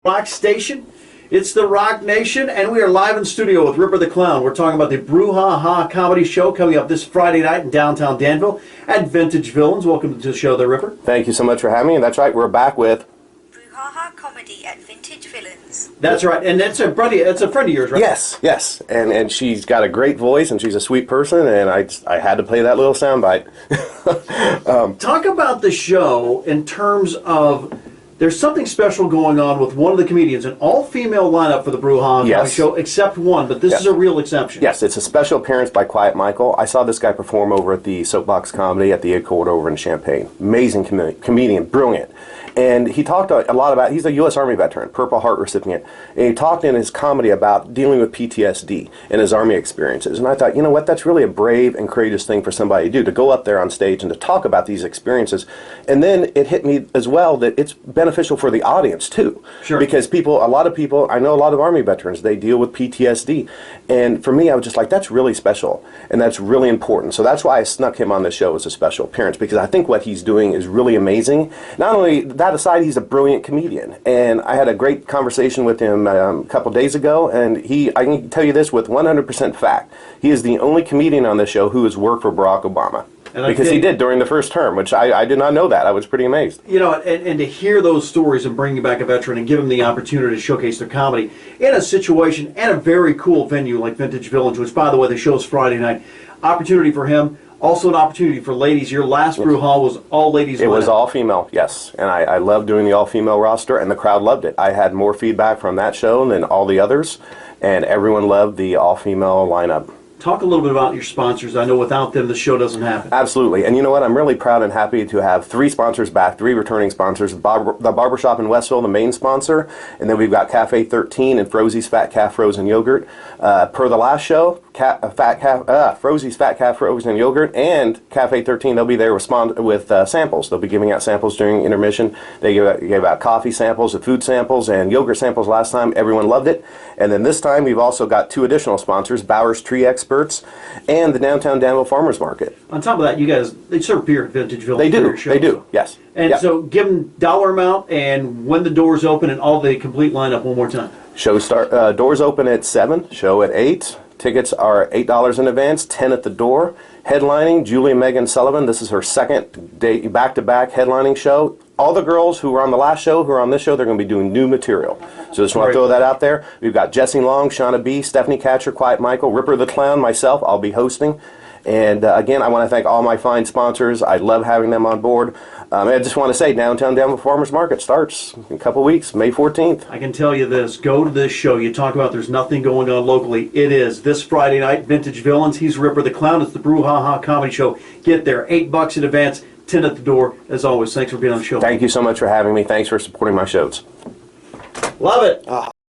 Rock Station. It's the Rock Nation, and we are live in studio with Ripper the Clown. We're talking about the Brouhaha comedy show coming up this Friday night in downtown Danville at Vintage Villains. Welcome to the show there, Ripper. Thank you so much for having me. That's right, we're back with Brouhaha comedy at Vintage Villains. That's right, and it's a friend of yours, right? Yes, and she's got a great voice, and she's a sweet person, and I had to play that little soundbite. Talk about the show in terms of there's something special going on with one of the comedians, an all-female lineup for the Brouhaha comedy show, except one, but this is a real exception. Yes, it's a special appearance by Quiet Michael. I saw this guy perform over at the Soapbox Comedy at the Accord over in Champaign. Amazing comedian, brilliant. And he talked a lot about, he's a U.S. Army veteran, Purple Heart recipient, and he talked in his comedy about dealing with PTSD and his Army experiences. And I thought, you know what, that's really a brave and courageous thing for somebody to do, to go up there on stage and to talk about these experiences. And then it hit me as well that it's beneficial for the audience too. Sure. Because a lot of people, I know a lot of Army veterans, they deal with PTSD. And for me, I was just like, that's really special, and that's really important. So that's why I snuck him on the show as a special appearance, because I think what he's doing is really amazing. Not only that aside, he's a brilliant comedian, and I had a great conversation with him a couple days ago, and I can tell you this with 100% fact, he is the only comedian on this show who has worked for Barack Obama. Because he did during the first term, which I did not know that. I was pretty amazed. You know, and to hear those stories and bring back a veteran and give them the opportunity to showcase their comedy in a situation and a very cool venue like Vintage Village, which, by the way, the show's Friday night. Opportunity for him. Also an opportunity for ladies. Your last Brouhaha was all ladies. It was all female, yes. And I loved doing the all-female roster, and the crowd loved it. I had more feedback from that show than all the others, and everyone loved the all-female lineup. Talk a little bit about your sponsors. I know without them, the show doesn't happen. Absolutely. And you know what? I'm really proud and happy to have 3 sponsors back, 3 returning sponsors. The Barber Shop in Westville, the main sponsor. And then we've got Cafe 13 and Frosie's Fat Calf Frozen Yogurt. Per the last show, Frosie's Fat Calf Frozen Yogurt and Cafe 13, they'll be there with samples. They'll be giving out samples during intermission. They gave out coffee samples, food samples, and yogurt samples last time. Everyone loved it. And then this time, we've also got 2 additional sponsors, Bauer's Tree Experts and the Downtown Danville Farmers Market. On top of that, you guys, they serve beer at Vintage Village. They do, yes. And so give them dollar amount and when the doors open and all the complete lineup one more time. Doors open at 7, show at 8. Tickets are $8 in advance, 10 at the door. Headlining, Julie and Megan Sullivan. This is her second day back-to-back headlining show. All the girls who were on the last show, who are on this show, they're going to be doing new material. So just want to throw that out there. We've got Jessie Long, Shawna B, Stephanie Katcher, Quiet Michael, Ripper the Clown, myself. I'll be hosting. And again, I want to thank all my fine sponsors. I love having them on board. I just want to say, Downtown Danville Farmers Market starts in a couple weeks, May 14th. I can tell you this. Go to this show. You talk about there's nothing going on locally. It is this Friday night, Vintage Villains. He's Ripper the Clown. It's the Brouhaha comedy show. Get there. $8 in advance, 10 at the door. As always, thanks for being on the show. Thank you so much for having me. Thanks for supporting my shows. Love it.